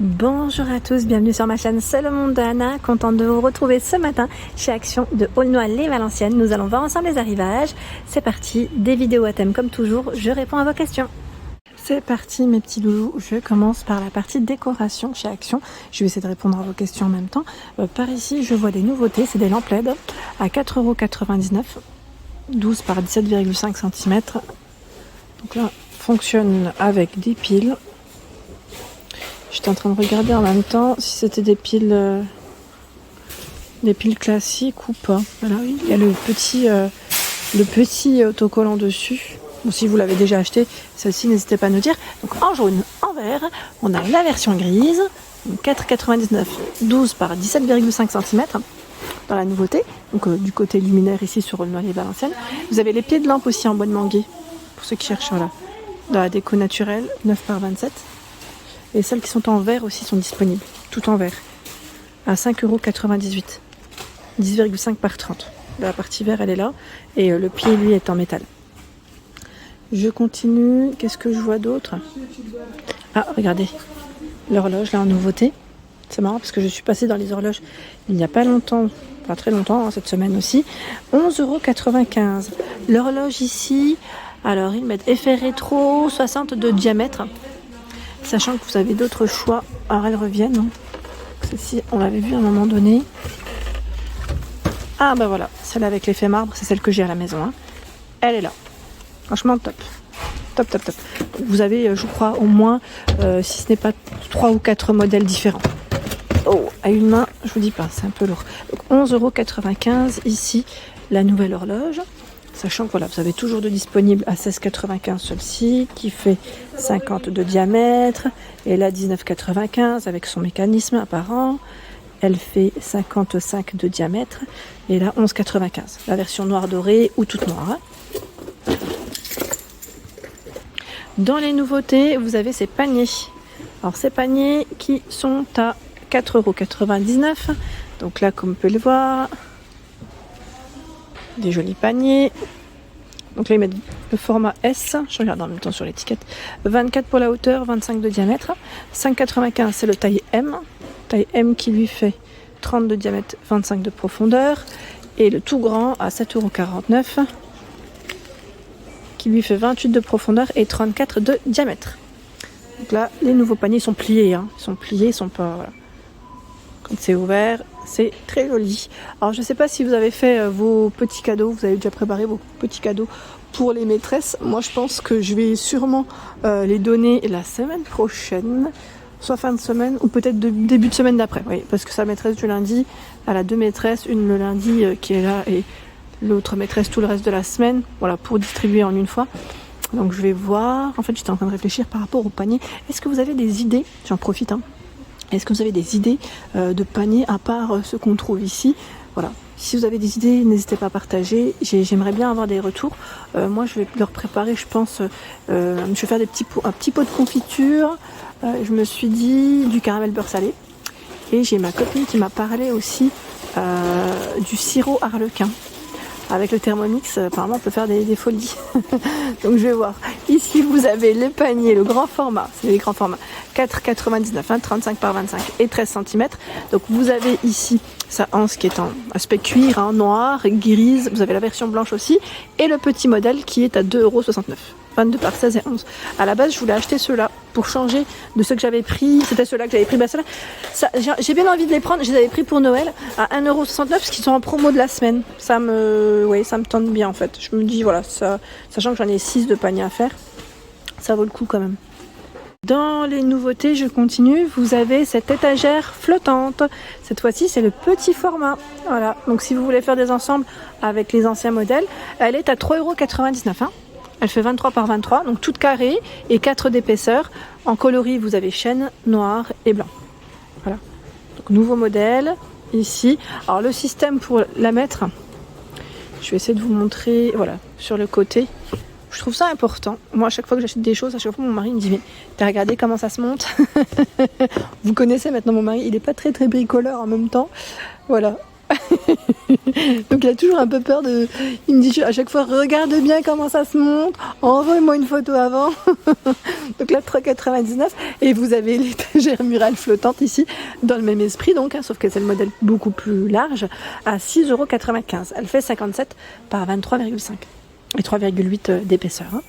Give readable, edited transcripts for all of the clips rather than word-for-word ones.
Bonjour à tous, bienvenue sur ma chaîne C'est le monde de Anna, contente de vous retrouver ce matin chez Action de Aulnoy-les-Valenciennes. Nous allons voir ensemble les arrivages. C'est parti, des vidéos à thème comme toujours, je réponds à vos questions. C'est parti mes petits loulous, je commence par la partie décoration chez Action. Je vais essayer de répondre à vos questions en même temps. Par ici, je vois des nouveautés, c'est des lampes LED à 4,99 €, 12 par 17,5 cm. Donc là, fonctionne avec des piles. J'étais en train de regarder en même temps si c'était des piles classiques ou pas. Voilà, oui, il y a le petit autocollant dessus. Bon, si vous l'avez déjà acheté, celle-ci, n'hésitez pas à nous dire. Donc en jaune, en vert, on a la version grise, 4,99 €, 12 par 17,5 cm dans la nouveauté. Donc du côté luminaire ici sur Aulnoy-les-Valenciennes. Vous avez les pieds de lampe aussi en bois de manguier, pour ceux qui cherchent là. Dans la déco naturelle, 9 par 27. Et celles qui sont en verre aussi sont disponibles, tout en verre, à 5,98 €, 10,5 par 30. La partie vert, elle est là, et le pied, lui, est en métal. Je continue, qu'est-ce que je vois d'autre? Ah, regardez, l'horloge, là, en nouveauté. C'est marrant, parce que je suis passée dans les horloges il n'y a pas longtemps, pas très longtemps, hein, cette semaine aussi. 11,95 €. L'horloge ici, alors, ils mettent effet rétro, 60 de diamètre. Sachant que vous avez d'autres choix. Alors elles reviennent. Hein. Celle-ci, on l'avait vue à un moment donné. Ah bah voilà, celle avec l'effet marbre, c'est celle que j'ai à la maison. Hein. Elle est là. Franchement top. Top, top, top. Vous avez, je crois, au moins, si ce n'est pas 3 ou 4 modèles différents. Oh, à une main, je vous dis pas, c'est un peu lourd. Donc 11,95 € ici, la nouvelle horloge. Sachant que voilà, vous avez toujours de disponible à 16,95 € celle-ci, qui fait 50 de diamètre, et là 19,95 € avec son mécanisme apparent. Elle fait 55 de diamètre, et là 11,95 €. La version noire dorée ou toute noire. Hein. Dans les nouveautés, vous avez ces paniers. Alors ces paniers qui sont à 4,99 €. Donc là, comme vous pouvez le voir, des jolis paniers. Donc là ils mettent le format S, je regarde en même temps sur l'étiquette, 24 pour la hauteur, 25 de diamètre, 5,95 € c'est le taille M qui lui fait 30 de diamètre, 25 de profondeur, et le tout grand à 7,49 € qui lui fait 28 de profondeur et 34 de diamètre. Donc là les nouveaux paniers sont pliés, hein. Ils sont pas... Voilà. Quand c'est ouvert, c'est très joli. Alors je ne sais pas si vous avez fait vos petits cadeaux, vous avez déjà préparé vos petits cadeaux pour les maîtresses. Moi je pense que je vais sûrement les donner la semaine prochaine, soit fin de semaine ou peut-être début de semaine d'après. Oui, parce que sa maîtresse du lundi, elle a 2 maîtresses, une le lundi qui est là et l'autre maîtresse tout le reste de la semaine, voilà, pour distribuer en une fois. Donc je vais voir, en fait j'étais en train de réfléchir par rapport au panier. Est-ce que vous avez des idées? J'en profite, hein. Est-ce que vous avez des idées de paniers à part ce qu'on trouve ici? Voilà. Si vous avez des idées, n'hésitez pas à partager. J'aimerais bien avoir des retours. Moi, je vais leur préparer, je pense, je vais faire un petit pot de confiture. Je me suis dit du caramel beurre salé. Et j'ai ma copine qui m'a parlé aussi du sirop harlequin. Avec le Thermomix, apparemment on peut faire des folies. Donc je vais voir. Ici vous avez le panier, le grand format, c'est les grands formats, 4,99 €, 35 par 25 et 13 cm. Donc vous avez ici sa anse qui est en aspect cuir, hein, noir, grise. Vous avez la version blanche aussi. Et le petit modèle qui est à 2,69 €. 22 par 16 et 11. À la base, je voulais acheter ceux-là pour changer de ceux que j'avais pris. C'était ceux-là que j'avais pris. Bah, ceux-là, j'ai bien envie de les prendre. Je les avais pris pour Noël à 1,69 € parce qu'ils sont en promo de la semaine. Ça me tente bien en fait. Je me dis, voilà, sachant que j'en ai 6 de paniers à faire, ça vaut le coup quand même. Dans les nouveautés, je continue. Vous avez cette étagère flottante. Cette fois-ci, c'est le petit format. Voilà. Donc, si vous voulez faire des ensembles avec les anciens modèles, elle est à 3,99 €. Hein. Elle fait 23 par 23, donc toute carrée et 4 d'épaisseur. En coloris, vous avez chêne, noir et blanc. Voilà. Donc nouveau modèle ici. Alors le système pour la mettre, je vais essayer de vous montrer. Voilà, sur le côté. Je trouve ça important. Moi, à chaque fois que j'achète des choses, à chaque fois mon mari me dit mais t'as regardé comment ça se monte? Vous connaissez maintenant mon mari, il est pas très bricoleur en même temps. Voilà. Donc il a toujours un peu peur de... Il me dit à chaque fois, regarde bien comment ça se monte, envoie-moi une photo avant. Donc là, 3,99. Et vous avez l'étagère murale flottante ici, dans le même esprit, donc, hein, sauf que c'est le modèle beaucoup plus large, à 6,95 €. Elle fait 57 par 23,5 et 3,8 d'épaisseur. Hein.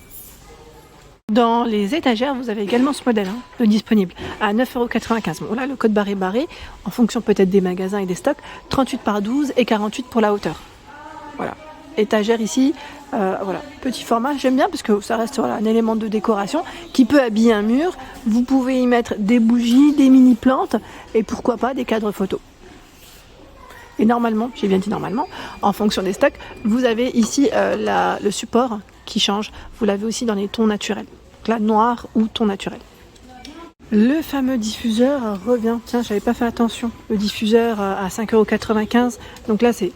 Dans les étagères, vous avez également ce modèle de disponible à 9,95 €. Bon, là, le code barré, en fonction peut-être des magasins et des stocks, 38 par 12 et 48 pour la hauteur. Voilà. Étagère ici, voilà, petit format, j'aime bien parce que ça reste voilà, un élément de décoration qui peut habiller un mur. Vous pouvez y mettre des bougies, des mini plantes et pourquoi pas des cadres photos. Et normalement, j'ai bien dit normalement, en fonction des stocks, vous avez ici le support qui change. Vous l'avez aussi dans les tons naturels. Donc là, noir ou ton naturel. Le fameux diffuseur revient. Tiens, j'avais pas fait attention. Le diffuseur à 5,95 €. Donc là, c'est...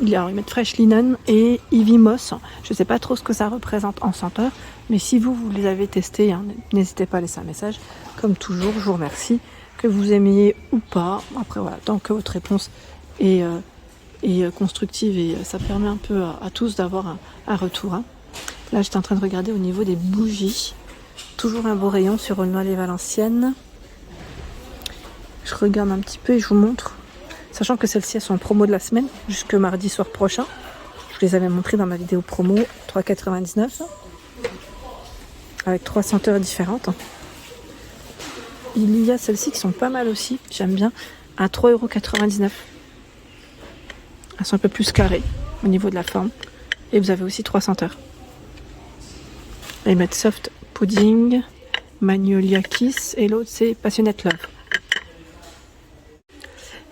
Ils mettent Fresh Linen et Ivy Moss. Je sais pas trop ce que ça représente en senteur. Mais si vous les avez testés, hein, n'hésitez pas à laisser un message. Comme toujours, je vous remercie. Que vous aimiez ou pas. Après, voilà, tant que votre réponse est constructive et ça permet un peu à tous d'avoir un retour. Hein. Là, j'étais en train de regarder au niveau des bougies. Toujours un beau rayon sur Aulnoy et Valenciennes. Je regarde un petit peu et je vous montre. Sachant que celles-ci sont en promo de la semaine, jusque mardi soir prochain. Je les avais montrées dans ma vidéo promo, 3,99 €. Avec 3 senteurs différentes. Il y a celles-ci qui sont pas mal aussi, j'aime bien, à 3,99 €. Elles sont un peu plus carrées au niveau de la forme. Et vous avez aussi 3 senteurs. Ils mettent Soft Pudding, Magnolia Kiss et l'autre c'est Passionate Love.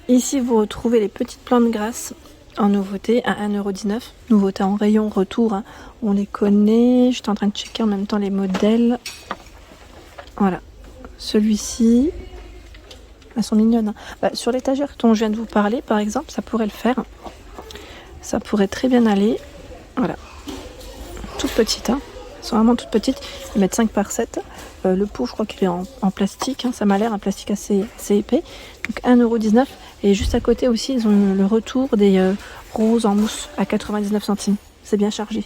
Ici vous retrouvez les petites plantes grasses en nouveauté à 1,19 €. Nouveauté en rayon retour, hein. On les connaît. J'étais en train de checker en même temps les modèles. Voilà. Celui-ci, elles sont mignonnes. Hein. Sur l'étagère dont je viens de vous parler, par exemple, ça pourrait le faire. Ça pourrait très bien aller. Voilà. Toutes petites. Hein. Elles sont vraiment toutes petites. Ils mettent 5 par 7. Le pot, je crois qu'il est en plastique. Hein. Ça m'a l'air un plastique assez épais. Donc 1,19 €. Et juste à côté aussi, ils ont le retour des roses en mousse à 99 centimes. C'est bien chargé.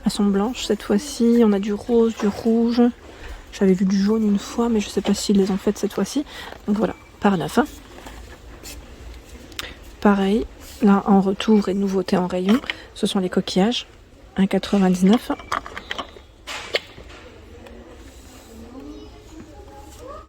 Elles sont blanches cette fois-ci. On a du rose, du rouge. J'avais vu du jaune une fois, mais je ne sais pas s'ils les ont faites cette fois-ci. Donc voilà, par 9. Hein. Pareil, là en retour et nouveauté en rayon, ce sont les coquillages. 1,99 €.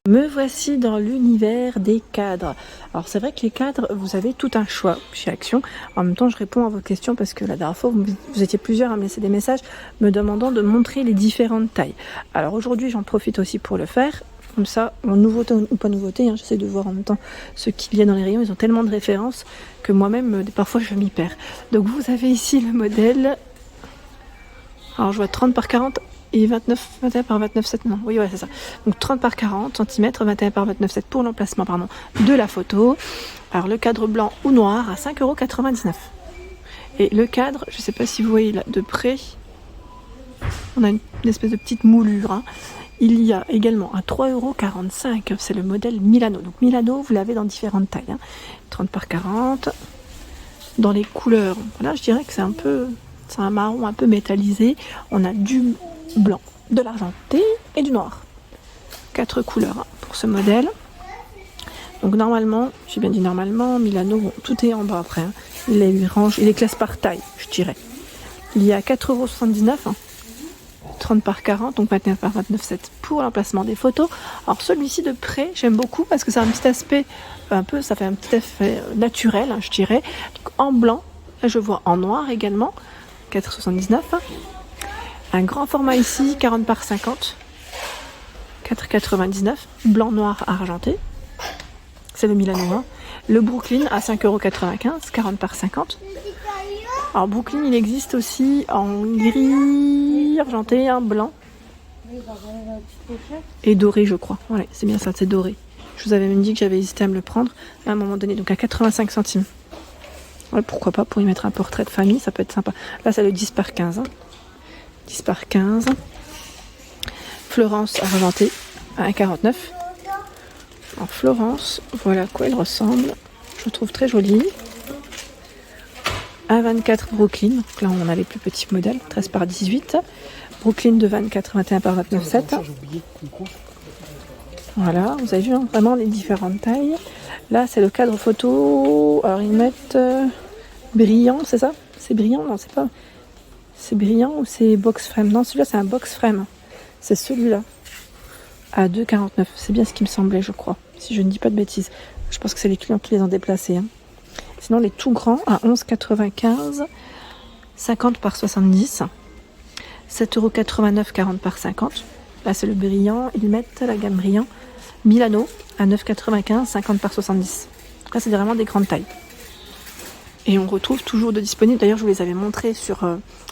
Me voici dans l'univers des cadres. Alors c'est vrai que les cadres, vous avez tout un choix chez Action. En même temps, je réponds à vos questions parce que la dernière fois, vous étiez plusieurs à me laisser des messages me demandant de montrer les différentes tailles. Alors aujourd'hui, j'en profite aussi pour le faire. Comme ça, en nouveauté ou pas nouveauté, hein, j'essaie de voir en même temps ce qu'il y a dans les rayons. Ils ont tellement de références que moi-même, parfois, je m'y perds. Donc vous avez ici le modèle. Alors je vois 30 par 40. Et 21 par 29,7, non, oui, ouais, c'est ça. Donc 30 par 40 cm, 21 par 29,7 pour l'emplacement, pardon, de la photo. Alors le cadre blanc ou noir à 5,99 €. Et le cadre, je ne sais pas si vous voyez là de près, on a une espèce de petite moulure. Hein. Il y a également à 3,45 €, c'est le modèle Milano. Donc Milano, vous l'avez dans différentes tailles. Hein. 30 par 40. Dans les couleurs, voilà, je dirais que c'est un marron un peu métallisé. On a du blanc, de l'argenté et du noir. 4 couleurs pour ce modèle. Donc normalement, j'ai bien dit normalement, Milano, bon, tout est en bas après. Hein. Il les classe par taille, je dirais. Il y a 4,79 €, hein. 30 par 40, donc 21 par 29,7 pour l'emplacement des photos. Alors celui-ci de près, j'aime beaucoup parce que ça a un petit aspect, ça fait un petit effet naturel, hein, je dirais. Donc, en blanc, là je vois en noir également, 4,79 €. Un grand format ici, 40 par 50, 4,99 €, blanc, noir, argenté. C'est le Milano. Hein. Le Brooklyn à 5,95 €, 40 par 50. Alors Brooklyn, il existe aussi en gris, argenté, un blanc et doré, je crois. Voilà, c'est bien ça, c'est doré. Je vous avais même dit que j'avais hésité à me le prendre à un moment donné, donc à 85 centimes. Ouais, pourquoi pas, pour y mettre un portrait de famille, ça peut être sympa. Là, c'est le 10 par 15. Hein. 10 par 15. Florence argentée à 1,49 €. En Florence, voilà à quoi elle ressemble. Je la trouve très jolie. Un 24 Brooklyn, donc là on a les plus petits modèles, 13 par 18. Brooklyn de 24, 21 par 29,7. Voilà, vous avez vu hein, vraiment les différentes tailles. Là c'est le cadre photo, alors ils mettent brillant, c'est ça? C'est brillant? Non, c'est pas. C'est brillant ou c'est box frame? Non, celui-là c'est un box frame. C'est celui-là. À 2,49. C'est bien ce qui me semblait, je crois. Si je ne dis pas de bêtises. Je pense que c'est les clients qui les ont déplacés. Hein. Sinon, les tout grands à 11,95. 50 par 70. 7,89 €, 40 par 50. Là, c'est le brillant. Ils mettent la gamme brillant. Milano à 9,95. 50 par 70. Là, c'est vraiment des grandes tailles. Et on retrouve toujours de disponibles. D'ailleurs, je vous les avais montrés sur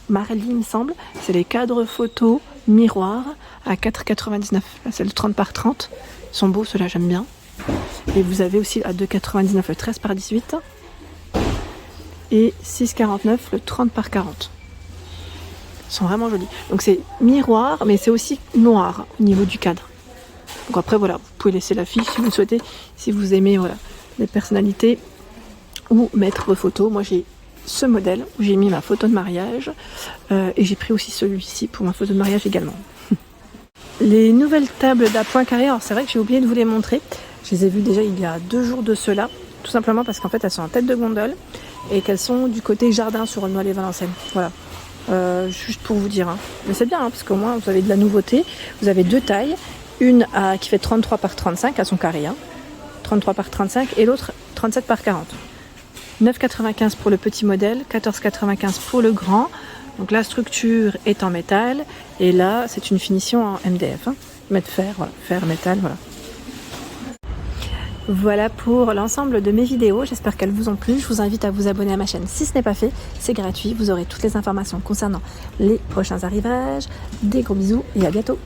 Marly, il me semble. C'est les cadres photos miroirs à 4,99. Là, c'est le 30 par 30. Ils sont beaux, ceux-là, j'aime bien. Et vous avez aussi à 2,99 le 13 par 18. Et 6,49 le 30 par 40. Ils sont vraiment jolis. Donc c'est miroir, mais c'est aussi noir au niveau du cadre. Donc après, voilà, vous pouvez laisser la fiche si vous le souhaitez. Si vous aimez voilà, les personnalités ou mettre vos photos. Moi, j'ai ce modèle où j'ai mis ma photo de mariage. Et j'ai pris aussi celui-ci pour ma photo de mariage également. Les nouvelles tables d'appoint carré, alors c'est vrai que j'ai oublié de vous les montrer. Je les ai vues déjà il y a 2 jours de cela. Tout simplement parce qu'en fait, elles sont en tête de gondole. Et qu'elles sont du côté jardin sur Aulnoy-les-Valenciennes. Voilà. Juste pour vous dire. Hein. Mais c'est bien, hein, parce qu'au moins, vous avez de la nouveauté. Vous avez 2 tailles. Une qui fait 33 par 35 à son carré. Hein. 33 par 35 et l'autre 37 par 40. 9,95 pour le petit modèle, 14,95 pour le grand. Donc la structure est en métal et là c'est une finition en MDF. Hein. Ils mettent fer, voilà, fer, métal, voilà. Voilà pour l'ensemble de mes vidéos, j'espère qu'elles vous ont plu. Je vous invite à vous abonner à ma chaîne si ce n'est pas fait, c'est gratuit. Vous aurez toutes les informations concernant les prochains arrivages. Des gros bisous et à bientôt.